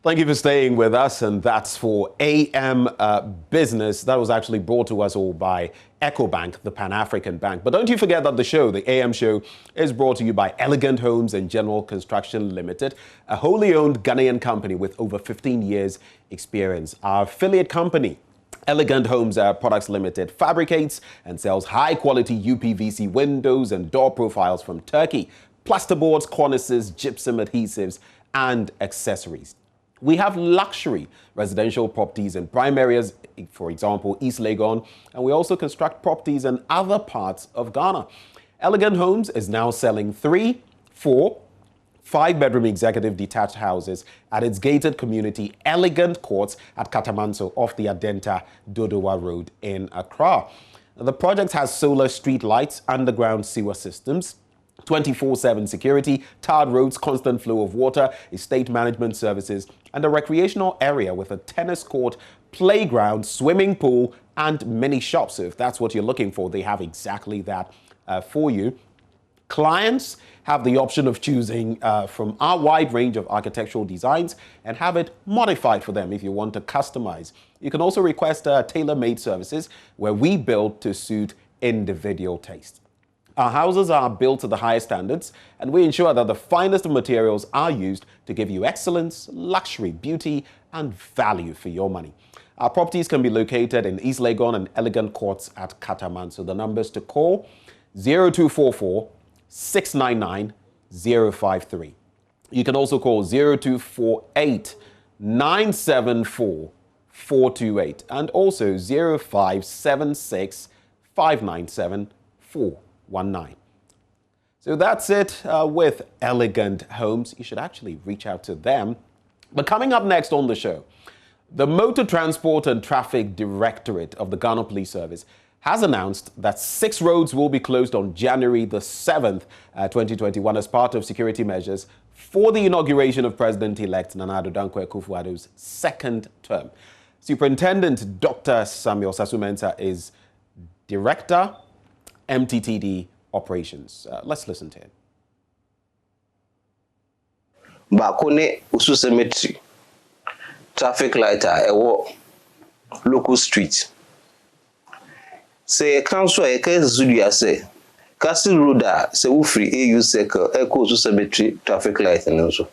Thank you for staying with us, and that's for AM Business. That was actually brought to us all by EcoBank, the Pan-African Bank. But don't you forget that the show, the AM show, is brought to you by Elegant Homes and General Construction Limited, a wholly owned Ghanaian company with over 15 years experience. Our affiliate company, Elegant Homes Products Limited, fabricates and sells high-quality UPVC windows and door profiles from Turkey, plasterboards, cornices, gypsum adhesives, and accessories. We have luxury residential properties in prime areas, for example, East Legon, and we also construct properties in other parts of Ghana. Elegant Homes is now selling 3, 4, 5-bedroom executive detached houses at its gated community, Elegant Courts at Katamanso off the Adenta Dodowa Road in Accra. The project has solar street lights, underground sewer systems, 24/7 security, tarred roads, constant flow of water, estate management services, and a recreational area with a tennis court, playground, swimming pool, and mini shops. So if that's what you're looking for, they have exactly that for you. Clients have the option of choosing from our wide range of architectural designs and have it modified for them if you want to customize. You can also request tailor-made services where we build to suit individual taste. Our houses are built to the highest standards, and we ensure that the finest of materials are used to give you excellence, luxury, beauty, and value for your money. Our properties can be located in East Legon and Elegant Courts at Katamanso. The numbers to call 0244 699 053. You can also call 0248 974 428 and also 0576 597 419. So that's it with Elegant Homes. You should actually reach out to them. But coming up next on the show, the Motor Transport and Traffic Directorate of the Ghana Police Service has announced that 6 roads will be closed on January the 7th, 2021 as part of security measures for the inauguration of President-elect Nana Addo Dankwa Akufo-Addo's second term. Superintendent Dr. Samuel Sasu-Mensah is Director, MTTD Operations. Let's listen to him. Bakone Usu Cemetery, traffic light local street. Say council a case Zudia say Castle Road say free AU circle Echo Usu Cemetery traffic light and also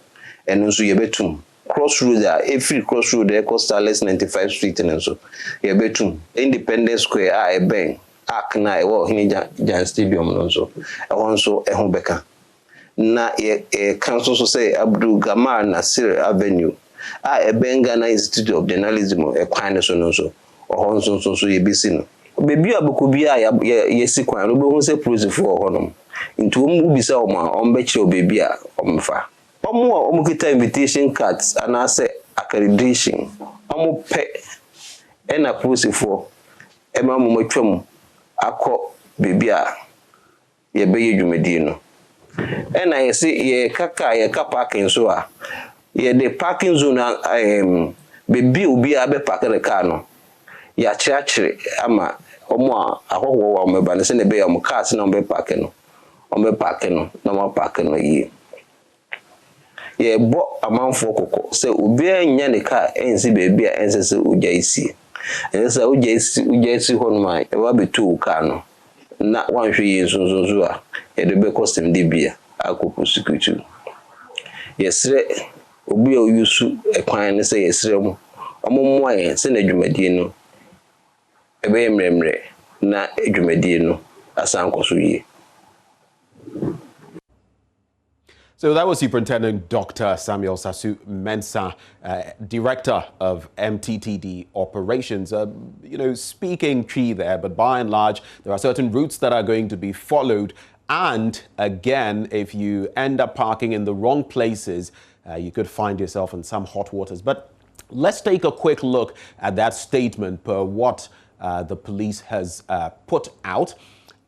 yebetum. Crossroad every crossroad Echo Starless 95 Street and also yebetum. Independence Square bang. Akna ewo hini Jan Stadium nonso ehonso ehobeka na council so say Abdul Gamar Nasir Avenue ebenga na Institute of Journalism kwan so nonso ohonso so yebisi no bebi abuku bia yesi kwan no be hu say police for honom nti omu bisa o ma ombekire bebi a omfa omu kita invitation cards and say accreditation omu pe na police for ema mu matwam akọ bebia ye beye dwumadi no na ye se ye kaka ye ka parking so a ye de parking zone bebi obi a be park the car no ya chiachire ama omo a ahọhọ wa meba ne se ne be ya mo cars na be park no na mo park no yi ye bo amanfo kokọ se obi anya ne car ensi bebi a ense se ogya isi ensa ujesi honma ewa betu kano na wanhwe yinsunsunsu a ede be custom dibia akọ security yesre obi a yusu ekwan ne se yesre mu omommo aye se na dwumadie no ebe emremre na dwumadie no asankoso yi. So that was Superintendent Dr. Samuel Sasu-Mensah, Director of MTTD Operations. Speaking tree there, but by and large, there are certain routes that are going to be followed. And again, if you end up parking in the wrong places, you could find yourself in some hot waters. But let's take a quick look at that statement per what the police has put out.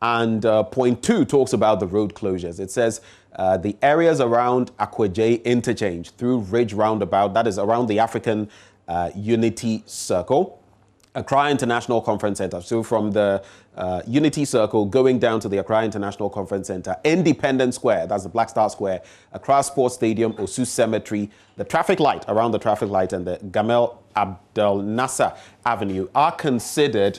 And point 2 talks about the road closures. It says the areas around Akwaje Interchange through Ridge Roundabout, that is around the African Unity Circle, Accra International Conference Center. So from the Unity Circle, going down to the Accra International Conference Center, Independence Square, that's the Black Star Square, Accra Sports Stadium, Osu Cemetery, the traffic light, around the traffic light, and the Gamal Abdel Nasser Avenue are considered,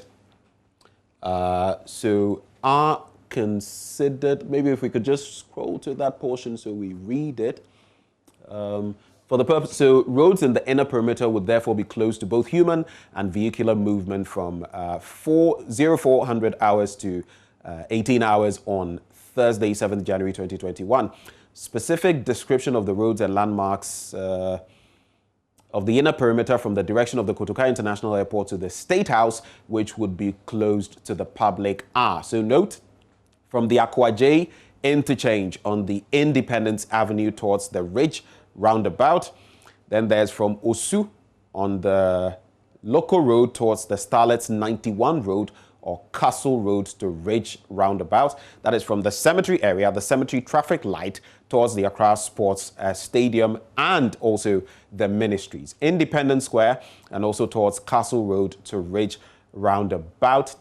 maybe if we could just scroll to that portion so we read it. For the purpose, so roads in the inner perimeter would therefore be closed to both human and vehicular movement from 0400 hours to 18 hours on Thursday, 7th January 2021. Specific description of the roads and landmarks of the inner perimeter from the direction of the Kotoka International Airport to the State House, which would be closed to the public, are. So note, from the Akwaje interchange on the Independence Avenue towards the Ridge roundabout. Then there's from Osu on the local road towards the Starlets 91 Road or Castle Road to Ridge roundabout. That is from the cemetery area, the cemetery traffic light towards the Accra Sports Stadium and also the ministries. Independence Square and also towards Castle Road to Ridge roundabout.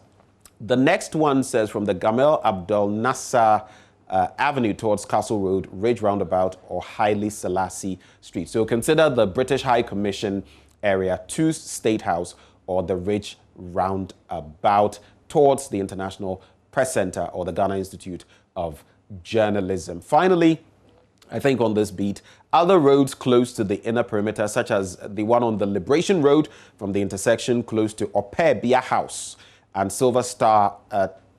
The next one says from the Gamal Abdel Nasser Avenue towards Castle Road, Ridge Roundabout, or Haile Selassie Street. So consider the British High Commission area to State House or the Ridge Roundabout towards the International Press Center or the Ghana Institute of Journalism. Finally, I think on this beat, other roads close to the inner perimeter, such as the one on the Liberation Road from the intersection close to Opebia House and Silver Star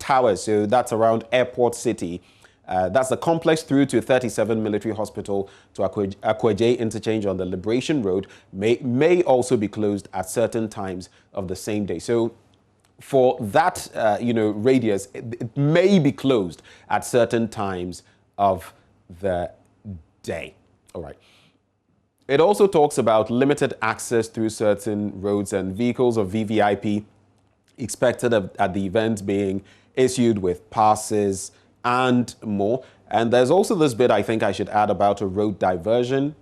Towers. So that's around Airport City. That's the complex through to 37 Military Hospital to Akwaje interchange on the Liberation Road may also be closed at certain times of the same day. So for that, radius, it may be closed at certain times of the day. All right. It also talks about limited access through certain roads and vehicles of VVIP expected at the event being issued with passes and more. And there's also this bit I think I should add about a road diversion.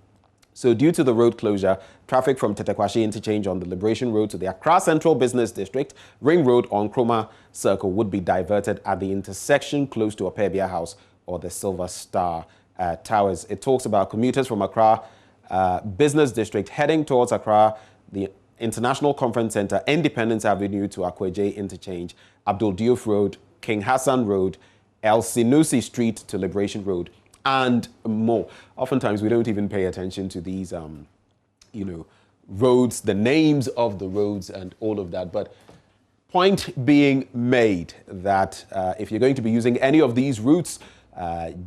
So due to the road closure, traffic from Tetekwashi interchange on the Liberation Road to the Accra Central Business District, Ring Road on Kroma Circle would be diverted at the intersection close to Opebia House or the Silver Star Towers. It talks about commuters from Accra Business District heading towards Accra, the International Conference Center, Independence Avenue to Akwaje interchange, Abdul Diouf Road, King Hassan Road, El Sinusi Street to Liberation Road, and more. Oftentimes, we don't even pay attention to these, roads, the names of the roads and all of that. But point being made that if you're going to be using any of these routes,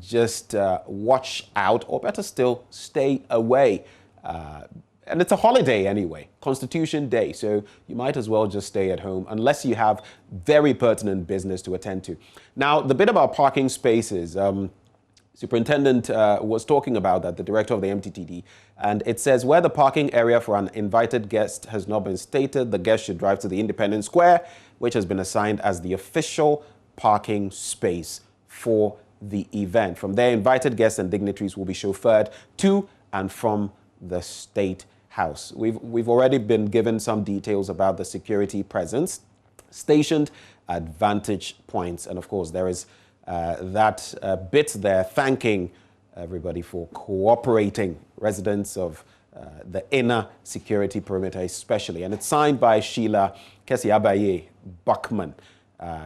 just watch out, or better still, stay away. And it's a holiday anyway, Constitution Day, so you might as well just stay at home unless you have very pertinent business to attend to. Now, the bit about parking spaces, Superintendent was talking about that, the director of the MTTD, and it says where the parking area for an invited guest has not been stated, the guest should drive to the Independence Square, which has been assigned as the official parking space for the event. From there, invited guests and dignitaries will be chauffeured to and from the State House. We've already been given some details about the security presence stationed at vantage points, and of course there is that bit there thanking everybody for cooperating, residents of the inner security perimeter especially, and it's signed by Sheila Kesiabaye Buckman,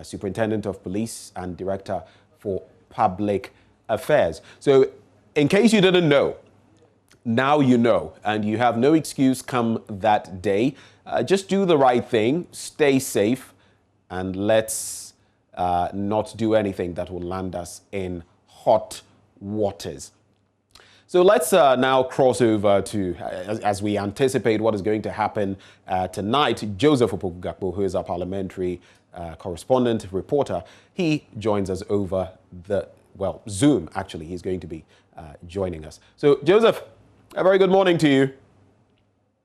Superintendent of Police and Director for Public Affairs. So in case you didn't know, now you know, and you have no excuse come that day. Just do the right thing, stay safe, and let's not do anything that will land us in hot waters. So let's now cross over to, as we anticipate what is going to happen tonight, Joseph Opoku-Gakpo, who is our parliamentary correspondent, reporter, he joins us over the, Zoom, actually. He's going to be joining us. So, Joseph, a very good morning to you.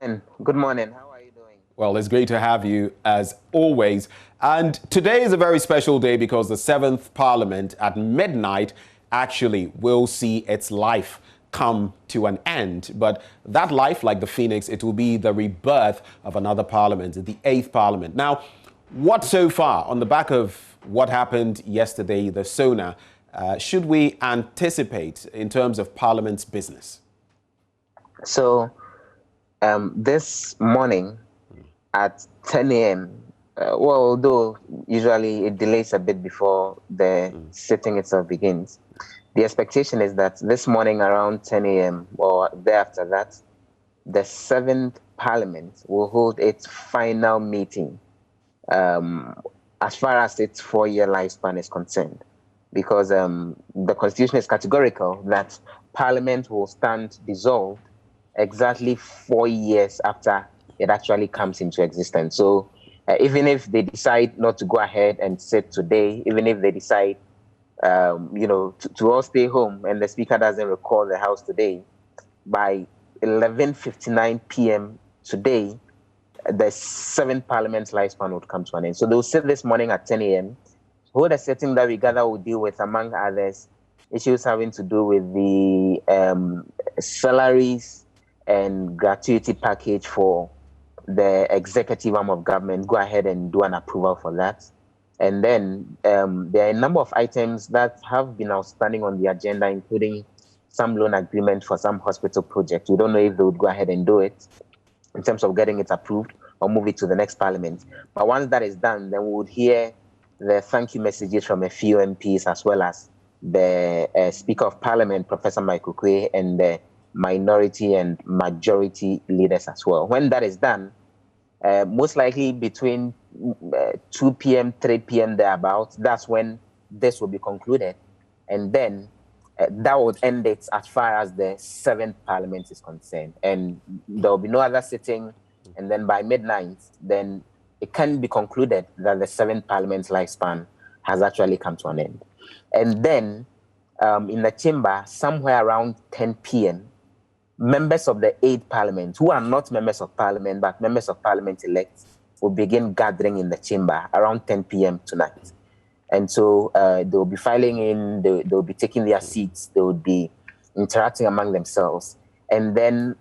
And good morning. How are you doing? Well, it's great to have you as always. And today is a very special day because the 7th Parliament at midnight actually will see its life come to an end. But that life, like the phoenix, it will be the rebirth of another Parliament, the 8th Parliament. Now, what so far, on the back of what happened yesterday, the SONA, should we anticipate in terms of Parliament's business? So this morning at 10 a.m., well, although usually it delays a bit before the sitting itself begins, the expectation is that this morning around 10 a.m. or thereafter that, the 7th Parliament will hold its final meeting as far as its 4-year lifespan is concerned, because the Constitution is categorical that Parliament will stand dissolved exactly 4 years after it actually comes into existence. So even if they decide not to go ahead and sit today, even if they decide, to all stay home and the Speaker doesn't recall the House today, by 11:59 p.m. today, the 7th Parliament's lifespan would come to an end. So they'll sit this morning at 10 a.m., hold a sitting that we gather will deal with, among others, issues having to do with the salaries and gratuity package for the executive arm of government. Go ahead and do an approval for that. And then there are a number of items that have been outstanding on the agenda, including some loan agreement for some hospital project. We don't know if they would go ahead and do it in terms of getting it approved or move it to the next Parliament. But once that is done, then we would hear the thank you messages from a few MPs, as well as the Speaker of Parliament, Professor Michael Quay, and the minority and majority leaders as well. When that is done, most likely between 2 p.m., 3 p.m. thereabouts, that's when this will be concluded. And then that would end it as far as the 7th Parliament is concerned. And there will be no other sitting. And then by midnight, then it can be concluded that the 7th Parliament's lifespan has actually come to an end. And then in the chamber, somewhere around 10 p.m., members of the 8th Parliament, who are not members of Parliament, but members of Parliament elect, will begin gathering in the chamber around 10 p.m. tonight. And so they'll be filing in, they'll be taking their seats, they will be interacting among themselves. And then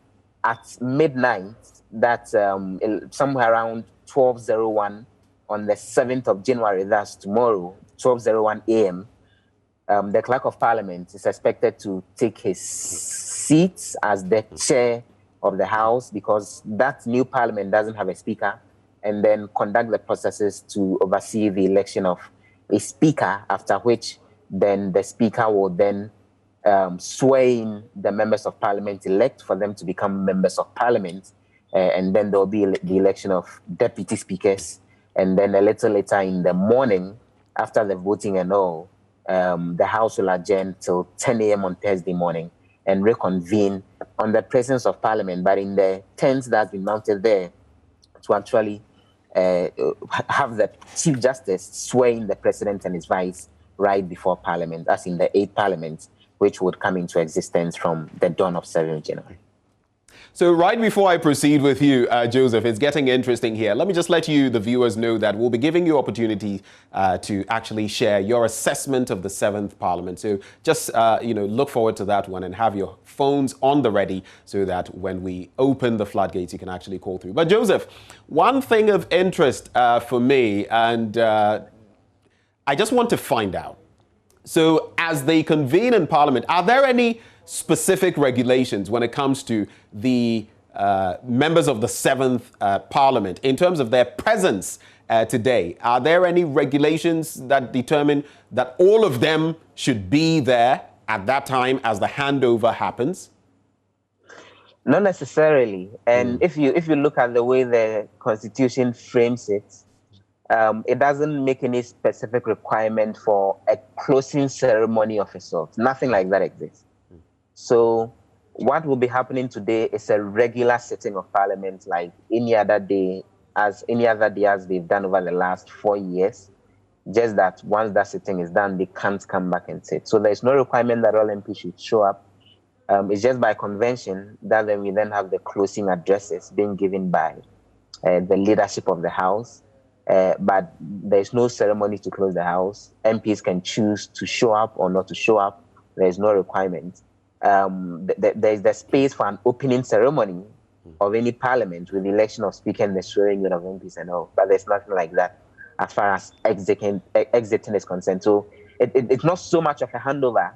at midnight, that's somewhere around 12:01 on the 7th of January, that's tomorrow, 12:01 a.m., the Clerk of Parliament is expected to take his seat as the chair of the House, because that new Parliament doesn't have a Speaker, and then conduct the processes to oversee the election of a Speaker, after which then the Speaker will then swear in the members of Parliament elect for them to become members of Parliament, and then there will be the election of deputy speakers, and then a little later in the morning, after the voting and all, the House will adjourn till 10 a.m. on Thursday morning and reconvene on the presence of Parliament, but in the tents that's been mounted there, to actually have the Chief Justice swear in the President and his Vice right before Parliament, as in the 8th Parliament, which would come into existence from the dawn of 7th January. So right before I proceed with you, Joseph, it's getting interesting here. Let me just let you, the viewers, know that we'll be giving you opportunity to actually share your assessment of the 7th Parliament. So just, look forward to that one and have your phones on the ready so that when we open the floodgates, you can actually call through. But Joseph, one thing of interest for me, and I just want to find out. So as they convene in Parliament, are there any specific regulations when it comes to the members of the 7th Parliament in terms of their presence today? Are there any regulations that determine that all of them should be there at that time as the handover happens? Not necessarily. And if you look at the way the Constitution frames it, it doesn't make any specific requirement for a closing ceremony of a sort. Nothing like that exists. So what will be happening today is a regular sitting of Parliament, like any other day as they've done over the last 4 years. Just that once that sitting is done, they can't come back and sit. So there's no requirement that all MPs should show up. It's just by convention that then we then have the closing addresses being given by the leadership of the House. But there's no ceremony to close the House. MPs can choose to show up or not to show up. There's no requirement. There's the space for an opening ceremony of any Parliament with the election of Speaker and the swearing in of MPs and all. But there's nothing like that as far as exiting is concerned. So it's not so much of a handover,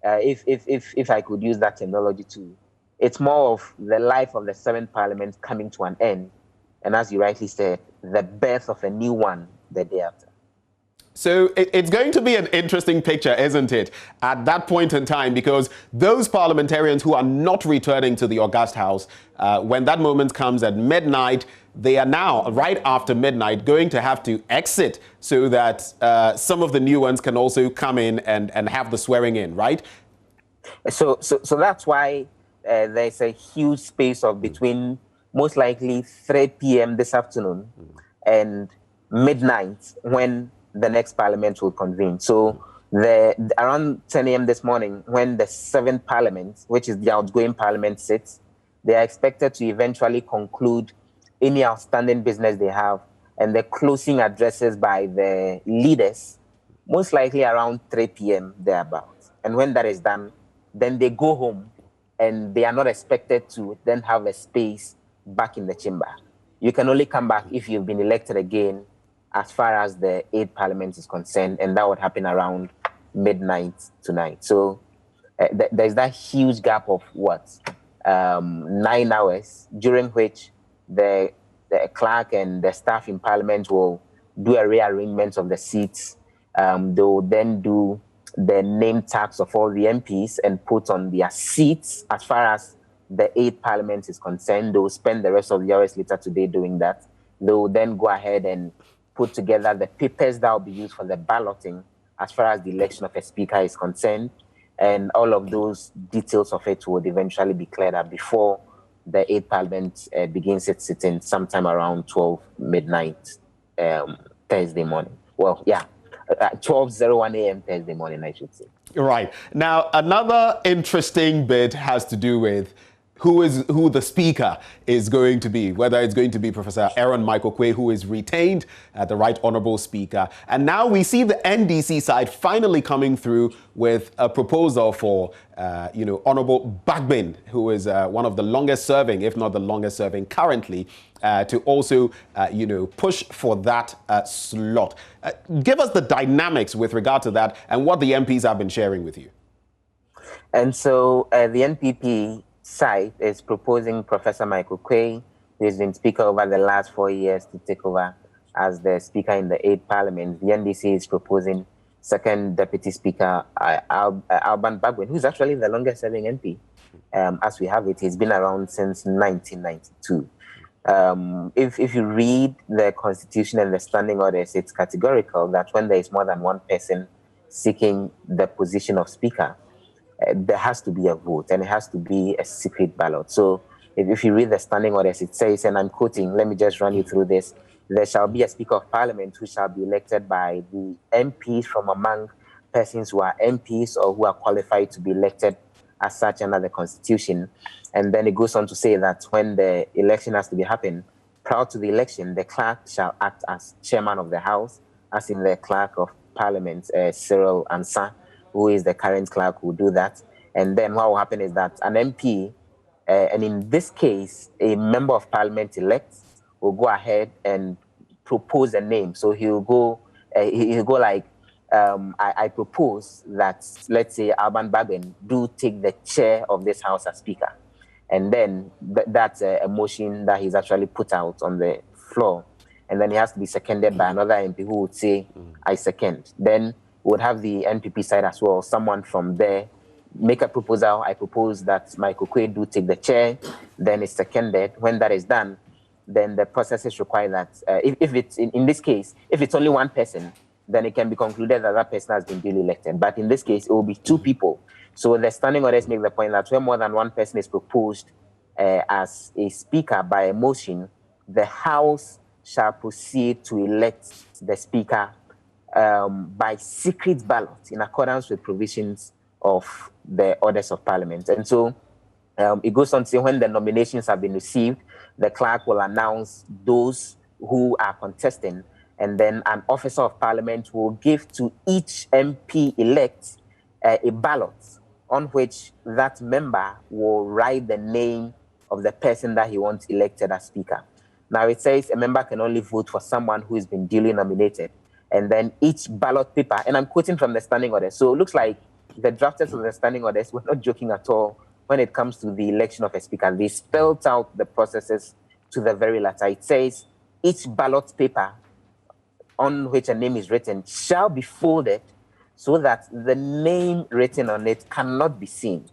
if I could use that terminology too. It's more of the life of the 7th Parliament coming to an end, and as you rightly said, the birth of a new one the day after. So it's going to be an interesting picture, isn't it, at that point in time, because those parliamentarians who are not returning to the August House, when that moment comes at midnight, they are now, right after midnight, going to have to exit so that some of the new ones can also come in and have the swearing in, right? So that's why there's a huge space of between most likely 3 p.m. this afternoon and midnight when the next parliament will convene. So around 10 a.m. this morning, when the 7th Parliament, which is the outgoing parliament, sits, they are expected to eventually conclude any outstanding business they have, and the closing addresses by the leaders, most likely around 3 p.m. thereabouts. And when that is done, then they go home, and they are not expected to then have a space back in the chamber. You can only come back if you've been elected again, as far as the 8th Parliament is concerned, and that would happen around midnight tonight. So there's that huge gap of 9 hours, during which the clerk and the staff in Parliament will do a rearrangement of the seats. They will then do the name tags of all the MPs and put on their seats. As far as the 8th Parliament is concerned, they will spend the rest of the hours later today doing that. They will then go ahead and put together the papers that will be used for the balloting as far as the election of a speaker is concerned, and all of those details of it would eventually be cleared up before the 8th Parliament begins its sitting sometime around 12 midnight Thursday morning. Well, yeah, 12:01 a.m. Thursday morning, I should say. Right. Now, another interesting bit has to do with who the speaker is going to be, whether it's going to be Professor Aaron Michael Quay, who is retained at the Right Honourable Speaker. And now we see the NDC side finally coming through with a proposal for, Honourable Bagbin, who is one of the longest serving, if not the longest serving currently, to also, push for that slot. Give us the dynamics with regard to that and what the MPs have been sharing with you. And so the NPP side is proposing Professor Michael Quay, who has been Speaker over the last 4 years, to take over as the Speaker in the 8th Parliament. The NDC is proposing second Deputy Speaker Alban Bagbin, who's actually the longest serving MP. As we have it, he's been around since 1992. If you read the Constitution and the standing orders, it's categorical that when there is more than one person seeking the position of Speaker, there has to be a vote, and it has to be a secret ballot. So if you read the standing orders, it says, and I'm quoting, let me just run you through this: there shall be a Speaker of Parliament who shall be elected by the MPs from among persons who are MPs or who are qualified to be elected as such under the Constitution. And then it goes on to say that when the election has to be happened, prior to the election, the clerk shall act as chairman of the House, as in the Clerk of Parliament, Cyril Ansah, who is the current clerk, who will do that. And then what will happen is that an MP, and in this case, a member of Parliament elect, will go ahead and propose a name. So he'll go like, I propose that, let's say, Alban Bagbin do take the chair of this House as Speaker. And then that's a motion that he's actually put out on the floor. And then he has to be seconded by another MP who would say, I second. Then would have the NPP side as well, someone from there make a proposal. I propose that Michael Quay do take the chair, then it's seconded. When that is done, then the processes require that, if it's, in this case, if it's only one person, then it can be concluded that that person has been duly elected. But in this case, it will be two people. So the standing orders make the point that when more than one person is proposed as a speaker by a motion, the House shall proceed to elect the speaker by secret ballot in accordance with provisions of the orders of Parliament. And so it goes on to say when the nominations have been received, the clerk will announce those who are contesting, and then an officer of Parliament will give to each MP elect a ballot on which that member will write the name of the person that he wants elected as Speaker. Now it says a member can only vote for someone who has been duly nominated. And then each ballot paper, and I'm quoting from the standing order. So it looks like the drafters of the standing orders were not joking at all when it comes to the election of a speaker. They spelled out the processes to the very letter. It says each ballot paper on which a name is written shall be folded so that the name written on it cannot be seen.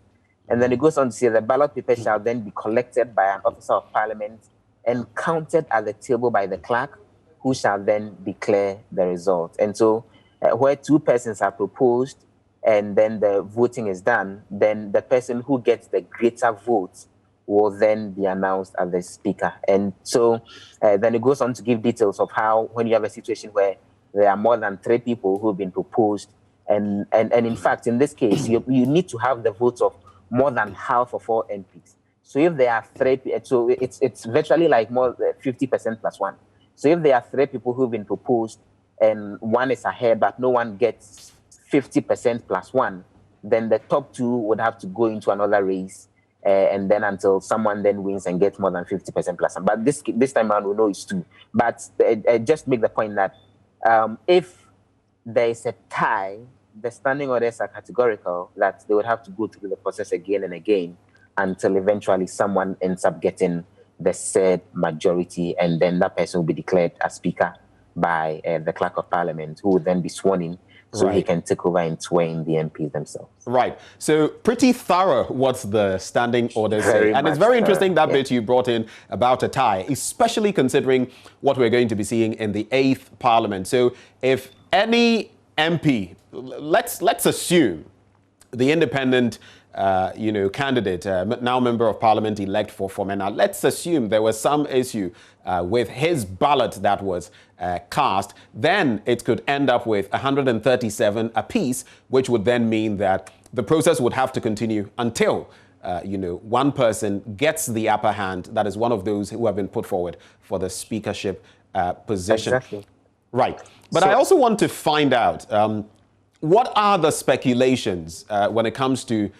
And then it goes on to say the ballot paper shall then be collected by an officer of parliament and counted at the table by the clerk, who shall then declare the result. And so where two persons are proposed and then the voting is done, then the person who gets the greater votes will then be announced as the speaker. And so then it goes on to give details of how when you have a situation where there are more than 3 people who have been proposed, and in fact, in this case, you need to have the votes of more than half of all MPs. So if there are 3, so it's virtually like more 50% plus 1. So if there are 3 people who've been proposed and one is ahead, but no one gets 50% plus 1, then the top 2 would have to go into another race, and then until someone then wins and gets more than 50% plus 1. But this time around, we know it's 2. But just make the point that if there is a tie, the standing orders are categorical that they would have to go through the process again and again until eventually someone ends up getting the said majority, and then that person will be declared as speaker by the clerk of parliament, who will then be sworn in so he can take over and swear in the MPs themselves. Right. So pretty thorough what the standing orders say. And it's very interesting that bit you brought in about a tie, especially considering what we're going to be seeing in the 8th parliament. So if any MP, let's assume the independent candidate, now member of parliament elect for Fomena, let's assume there was some issue with his ballot that was cast, then it could end up with 137 apiece, which would then mean that the process would have to continue until one person gets the upper hand. That is one of those who have been put forward for the speakership position. Exactly. Right. But I also want to find out what are the speculations when it comes to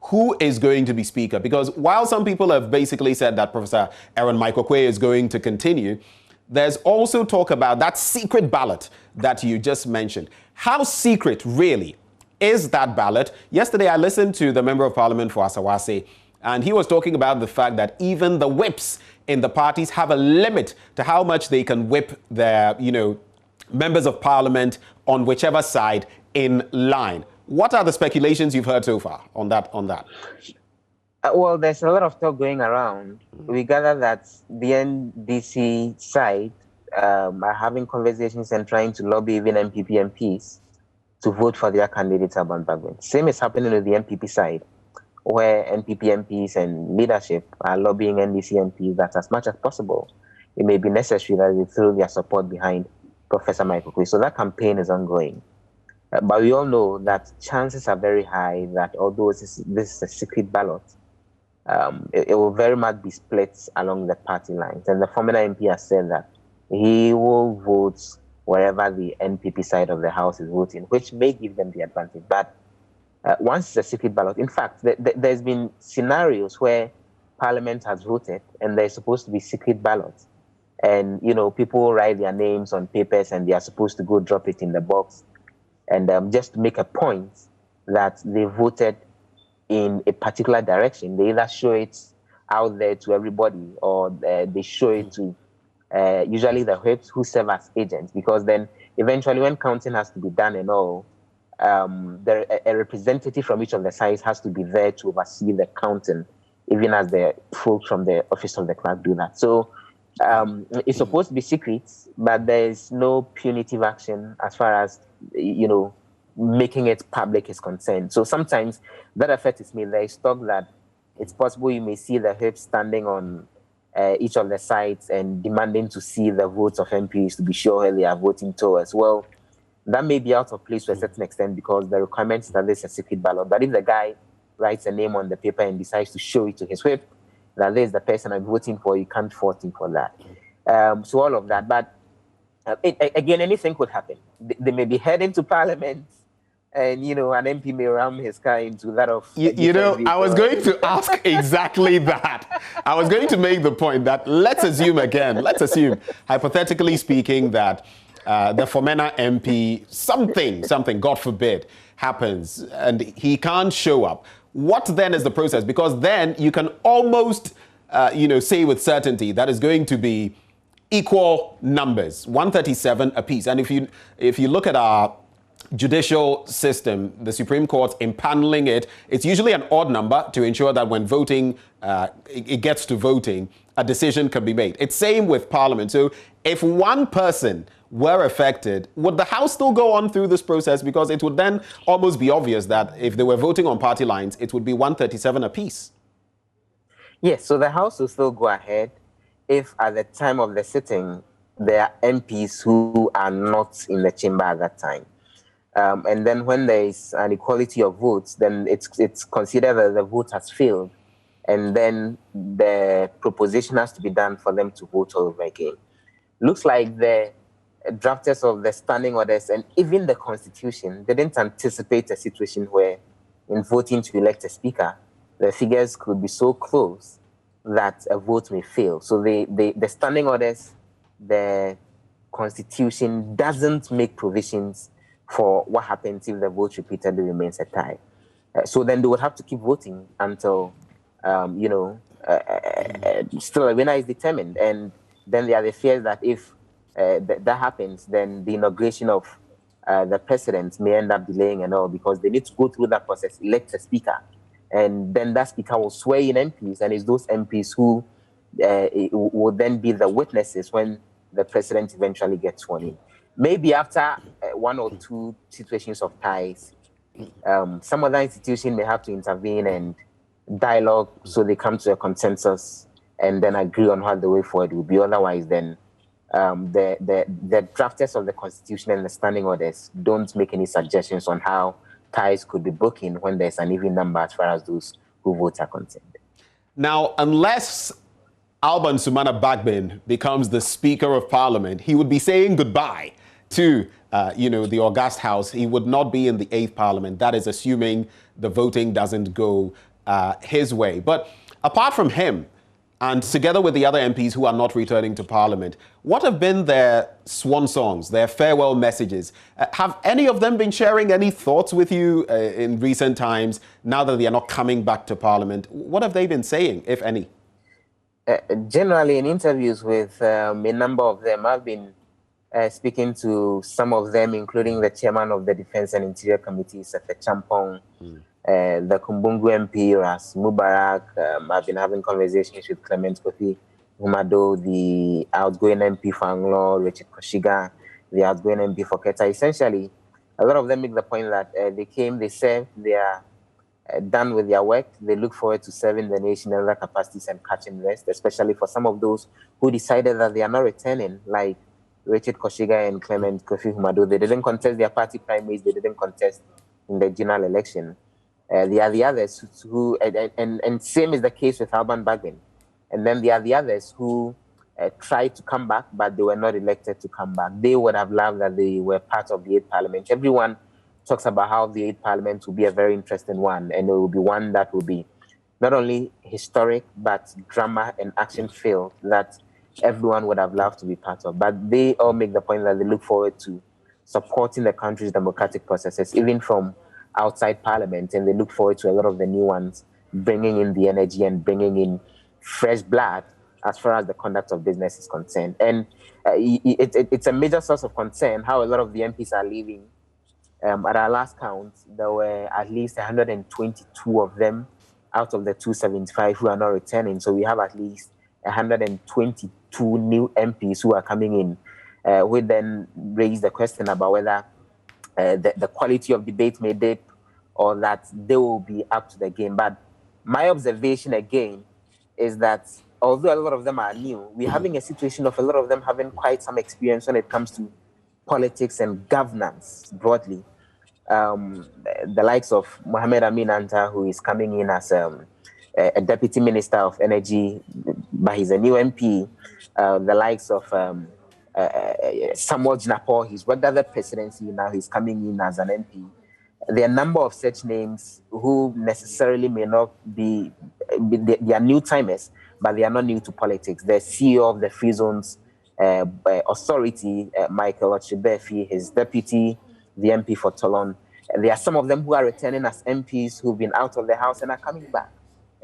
who is going to be speaker? Because while some people have basically said that Professor Aaron Michael Quay is going to continue, there's also talk about that secret ballot that you just mentioned. How secret, really, is that ballot? Yesterday, I listened to the Member of Parliament for Asawase, and he was talking about the fact that even the whips in the parties have a limit to how much they can whip their, members of Parliament on whichever side in line. What are the speculations you've heard so far on that? Well, there's a lot of talk going around. We gather that the NDC side are having conversations and trying to lobby even MPP MPs to vote for their candidates Alban Bagwin. Same is happening with the MPP side, where NPP MPs and leadership are lobbying NDC MPs that as much as possible, it may be necessary that they throw their support behind Professor Michael Quay. So that campaign is ongoing. But we all know that chances are very high that although this is a secret ballot, it will very much be split along the party lines. And the former MP has said that he will vote wherever the NPP side of the House is voting, which may give them the advantage. But once it's a secret ballot, in fact, there's been scenarios where Parliament has voted and there's supposed to be secret ballots. And, people write their names on papers and they are supposed to go drop it in the box. And just to make a point that they voted in a particular direction, they either show it out there to everybody or they show it to usually the whips who serve as agents, because then eventually when counting has to be done and all, a representative from each of the sides has to be there to oversee the counting, even as the folks from the office of the clerk do that. So it's supposed to be secret, but there is no punitive action as far as making it public is concerned. So sometimes that effect is made. There is talk that it's possible you may see the whips standing on each of the sides and demanding to see the votes of MPs to be sure they are voting towards. Well, that may be out of place to a certain extent because the requirement is that there's a secret ballot. But if the guy writes a name on the paper and decides to show it to his whip, that there's the person I'm voting for, you can't fault him for that. So all of that. But again, anything could happen. They may be heading to Parliament and an MP may ram his car into that of I was going to ask exactly that. I was going to make the point that let's assume, hypothetically speaking, that the Fomena MP, something, God forbid, happens and he can't show up. What then is the process? Because then you can almost, say with certainty that is going to be equal numbers, 137 apiece. And if you look at our judicial system, the Supreme Court impaneling it's usually an odd number to ensure that when voting, it gets to voting, a decision can be made. It's same with Parliament. So if one person were affected, would the House still go on through this process? Because it would then almost be obvious that if they were voting on party lines, it would be 137 apiece. Yes, so the House will still go ahead if at the time of the sitting, there are MPs who are not in the chamber at that time. And then when there is an equality of votes, then it's considered that the vote has failed. And then the proposition has to be done for them to vote all over again. Looks like the drafters of the standing orders and even the Constitution didn't anticipate a situation where in voting to elect a speaker, the figures could be so close that a vote may fail. So the standing orders, the Constitution doesn't make provisions for what happens if the vote repeatedly remains a tie. So then they would have to keep voting until, still a winner is determined. And then there are the fears that if that happens, then the inauguration of the president may end up delaying and all, because they need to go through that process, elect a speaker. And then that speaker will swear in MPs, and it's those MPs who will then be the witnesses when the president eventually gets sworn in. Maybe after one or two situations of ties, some other institution may have to intervene and dialogue so they come to a consensus and then agree on how the way forward will be. Otherwise, then the drafters of the Constitution and the standing orders don't make any suggestions on how ties could be broken when there's an even number as far as those who vote are concerned. Now, unless Alban Sumana Bagbin becomes the Speaker of Parliament, he would be saying goodbye to, the August House. He would not be in the 8th Parliament. That is assuming the voting doesn't go his way. But apart from him, and together with the other MPs who are not returning to Parliament, what have been their swan songs, their farewell messages? Have any of them been sharing any thoughts with you in recent times, now that they are not coming back to Parliament? What have they been saying, if any? Generally, in interviews with a number of them, I've been speaking to some of them, including the chairman of the Defense and Interior Committee, Sefe Champong, the Kumbungu MP, Ras Mubarak. I've been having conversations with Clement Kofi Humado, the outgoing MP for Anglo, Richard Koshiga, the outgoing MP for Keta. Essentially, a lot of them make the point that they came, they served, they are done with their work. They look forward to serving the nation in other capacities and catching rest, especially for some of those who decided that they are not returning, like Richard Koshiga and Clement Kofi Humado. They didn't contest their party primaries, they didn't contest in the general election. There are the others who, and same is the case with Alban Bagbin. And then there are the others who tried to come back, but they were not elected to come back. They would have loved that they were part of the 8th Parliament. Everyone talks about how the 8th Parliament will be a very interesting one, and it will be one that will be not only historic, but drama and action filled that everyone would have loved to be part of. But they all make the point that they look forward to supporting the country's democratic processes, even from outside Parliament, and they look forward to a lot of the new ones, bringing in the energy and bringing in fresh blood as far as the conduct of business is concerned. And it's a major source of concern how a lot of the MPs are leaving. At our last count, there were at least 122 of them out of the 275 who are not returning. So we have at least 122 new MPs who are coming in. We then raise the question about whether the quality of debate may dip or that they will be up to the game. But my observation again is that although a lot of them are new, we're having a situation of a lot of them having quite some experience when it comes to politics and governance broadly. The likes of Mohamed Amin Anta, who is coming in as a Deputy Minister of Energy, but he's a new MP. The likes of Samuel Jinapo, he's worked at the presidency, now he's coming in as an MP. there are a number of such names who necessarily may not be, they are new timers, but they are not new to politics. The CEO of the Free Zones Authority, Michael Ochibefi, his deputy, the MP for Toulon. There are some of them who are returning as MPs who've been out of the House and are coming back.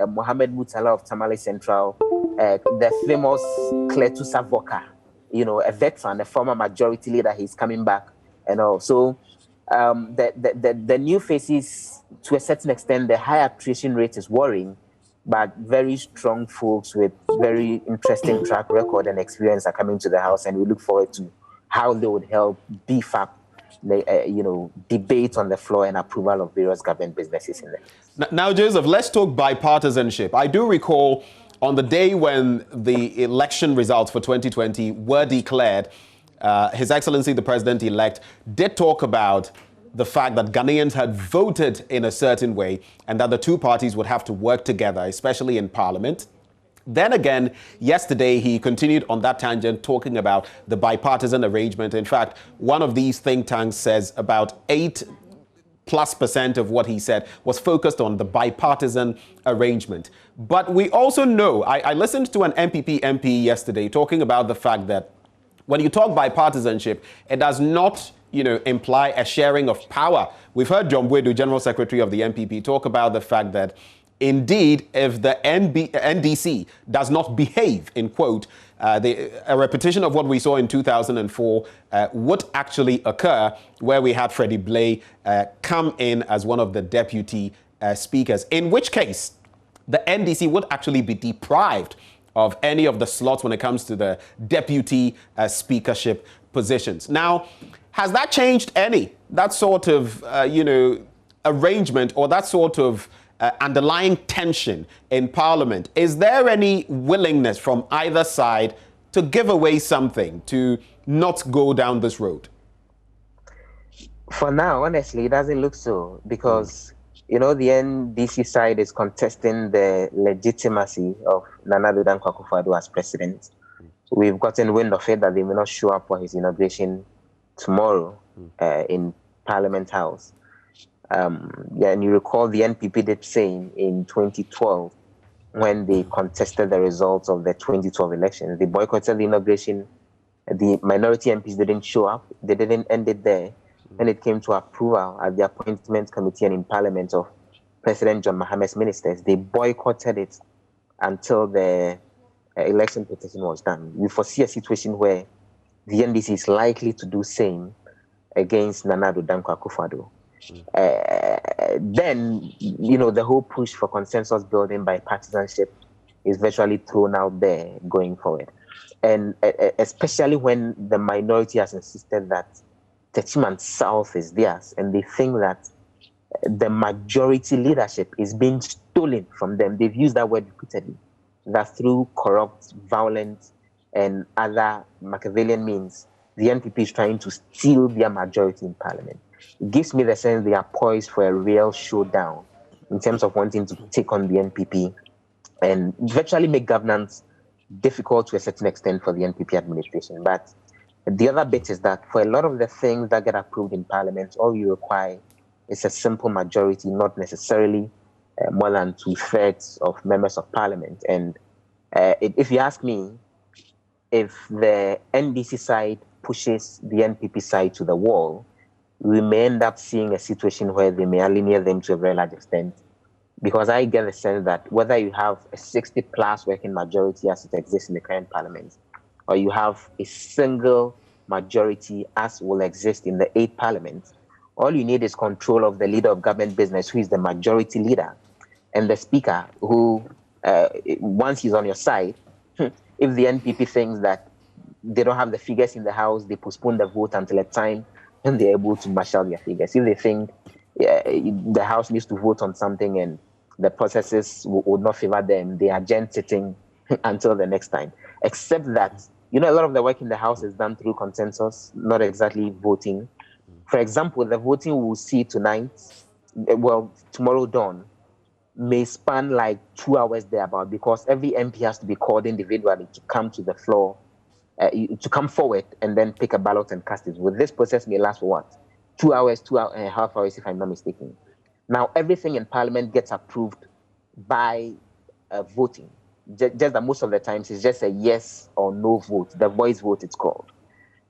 Mohammed Mutala of Tamale Central, the famous Cletu Savoka, a veteran, a former majority leader, he's coming back, and all. So the new faces, to a certain extent, the high attrition rate is worrying, but very strong folks with very interesting track record and experience are coming to the House, and we look forward to how they would help beef up the debate on the floor and approval of various government businesses in there. Now, Joseph, let's talk bipartisanship. I do recall on the day when the election results for 2020 were declared, His Excellency the President-elect did talk about the fact that Ghanaians had voted in a certain way and that the two parties would have to work together, especially in Parliament. Then again, yesterday, he continued on that tangent talking about the bipartisan arrangement. In fact, one of these think tanks says about 8+% of what he said was focused on the bipartisan arrangement. But we also know, I listened to an MPP MP yesterday talking about the fact that when you talk bipartisanship, it does not imply a sharing of power. We've heard John Bwedu, General Secretary of the MPP, talk about the fact that indeed, if the NDC does not behave, in quote, a repetition of what we saw in 2004 would actually occur, where we had Freddie Blay come in as one of the deputy speakers, in which case the NDC would actually be deprived of any of the slots when it comes to the deputy speakership positions. Now, has that changed any? That sort of, arrangement or that sort of underlying tension in Parliament? Is there any willingness from either side to give away something, to not go down this road? For now, honestly, it doesn't look so, because, the NDC side is contesting the legitimacy of Nana Addo Dankwa Akufo-Addo as president. We've gotten wind of it that they may not show up for his inauguration tomorrow in Parliament House. And you recall the NPP did same in 2012 when they contested the results of the 2012 elections. They boycotted the inauguration. The minority MPs didn't show up. They didn't end it there. When it came to approval at the Appointments Committee and in Parliament of President John Mahamat's ministers, they boycotted it until the election petition was done. We foresee a situation where the NDC is likely to do same against Nana Addo Dankwa Akufo-Addo. Then, the whole push for consensus building by partisanship is virtually thrown out there going forward. And especially when the minority has insisted that Techiman South is theirs, and they think that the majority leadership is being stolen from them. They've used that word repeatedly, that through corrupt, violent, and other Machiavellian means, the NPP is trying to steal their majority in Parliament. It gives me the sense they are poised for a real showdown in terms of wanting to take on the NPP and virtually make governance difficult to a certain extent for the NPP administration. But the other bit is that for a lot of the things that get approved in Parliament, all you require is a simple majority, not necessarily more than 2/3 of members of Parliament. And if you ask me, if the NDC side pushes the NPP side to the wall, we may end up seeing a situation where they may alienate them to a very large extent. Because I get the sense that whether you have a 60+ working majority as it exists in the current Parliament, or you have a single majority as will exist in the 8th Parliament, all you need is control of the leader of government business, who is the majority leader, and the speaker, who, once he's on your side, if the NPP thinks that they don't have the figures in the House, they postpone the vote until a time when they're able to marshal their figures. If they think the House needs to vote on something and the processes would not favor them, they are just sitting until the next time. Except that, a lot of the work in the House is done through consensus, not exactly voting. For example, the voting we'll see tonight, tomorrow dawn, may span like 2 hours thereabout, because every MP has to be called individually to come to the floor, to come forward and then pick a ballot and cast it. With this process may last for 2 hours and a half hours, if I'm not mistaken. Now, everything in Parliament gets approved by voting. Just that most of the times it's just a yes or no vote, the voice vote it's called.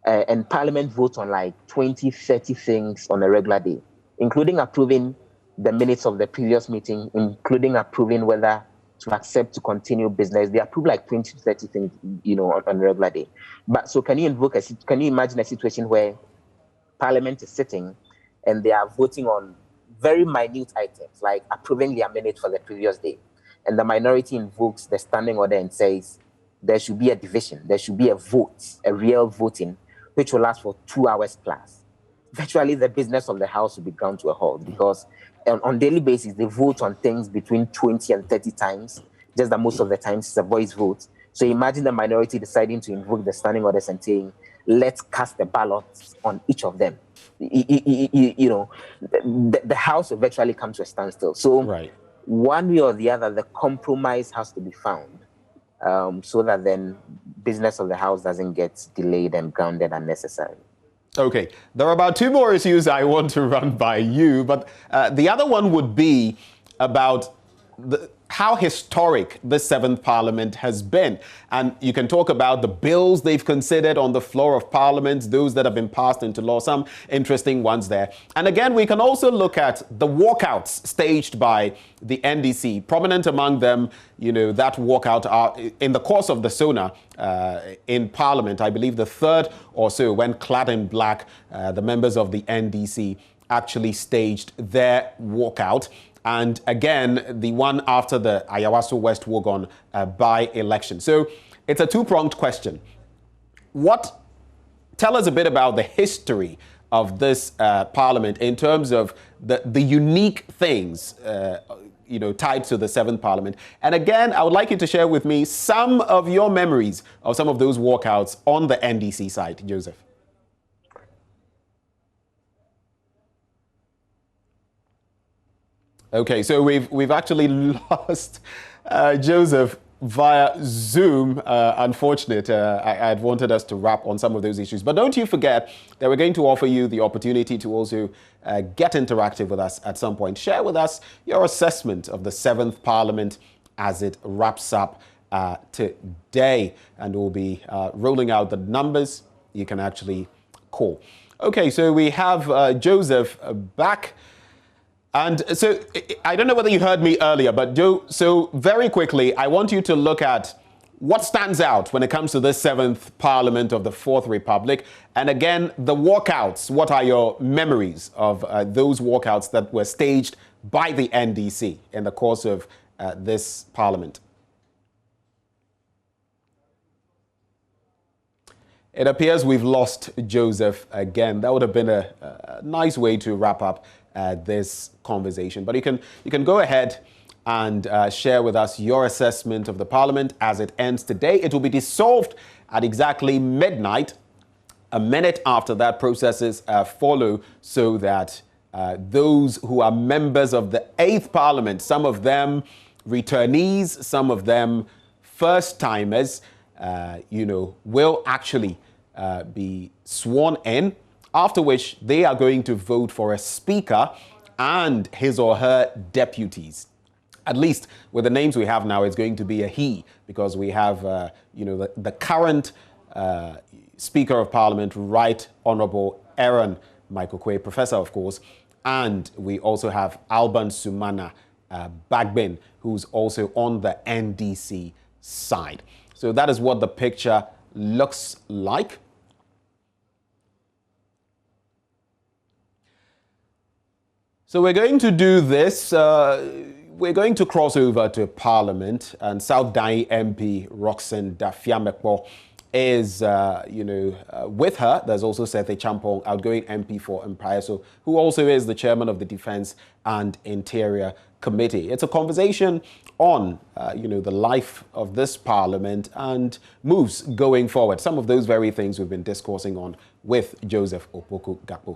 And Parliament votes on like 20, 30 things on a regular day, including approving the minutes of the previous meeting, including approving whether to accept to continue business. They approve like 20 to 30 things, on a regular day. But so can you imagine a situation where Parliament is sitting and they are voting on very minute items, like approving their minutes for the previous day, and the minority invokes the standing order and says there should be a division, there should be a vote, a real voting, which will last for 2 hours plus. Virtually the business of the House will be ground to a halt, because on daily basis they vote on things between 20 and 30 times, just that most of the times it's a voice vote. So imagine the minority deciding to invoke the standing orders and saying, let's cast the ballots on each of them. The House will virtually come to a standstill. So right. One way or the other, the compromise has to be found, so that then business of the House doesn't get delayed and grounded unnecessarily. Okay, there are about 2 more issues I want to run by you, but the other one would be about how historic the 7th Parliament has been. And you can talk about the bills they've considered on the floor of Parliament, those that have been passed into law, some interesting ones there. And again, we can also look at the walkouts staged by the NDC. Prominent among them, that walkout are in the course of the SONA in Parliament, I believe the 3rd or so, when clad in black, the members of the NDC actually staged their walkout. And again, the one after the Ayawaso West Wogon by-election. So it's a 2-pronged question. Tell us a bit about the history of this Parliament in terms of the unique things, tied to the 7th Parliament. And again, I would like you to share with me some of your memories of some of those walkouts on the NDC side, Joseph. Okay, so we've actually lost Joseph via Zoom. Unfortunate. I had wanted us to wrap on some of those issues. But don't you forget that we're going to offer you the opportunity to also get interactive with us at some point. Share with us your assessment of the 7th Parliament as it wraps up today. And we'll be rolling out the numbers you can actually call. Okay, so we have Joseph back. And so I don't know whether you heard me earlier, but Joe, so very quickly, I want you to look at what stands out when it comes to this 7th Parliament of the 4th Republic. And again, the walkouts. What are your memories of those walkouts that were staged by the NDC in the course of this Parliament? It appears we've lost Joseph again. That would have been a nice way to wrap up this conversation. But you can go ahead and share with us your assessment of the Parliament as it ends today. It will be dissolved at exactly midnight. A minute after that, processes follow so that those who are members of the 8th Parliament, some of them returnees, some of them first-timers, will actually be sworn in, after which they are going to vote for a speaker and his or her deputies. At least with the names we have now, it's going to be a he, because we have, the current Speaker of Parliament, Right Honourable Aaron Michael Quay, Professor, of course, and we also have Alban Sumana Bagbin, who's also on the NDC side. So that is what the picture looks like. So we're going to do this. We're going to cross over to Parliament, and South Dai MP Roxanne Dafiamekpo is, with her. There's also Sethe Champong, outgoing MP for Mpaeso, who also is the chairman of the Defence and Interior Committee. It's a conversation on, the life of this Parliament and moves going forward. Some of those very things we've been discoursing on with Joseph Opoku Gakpo.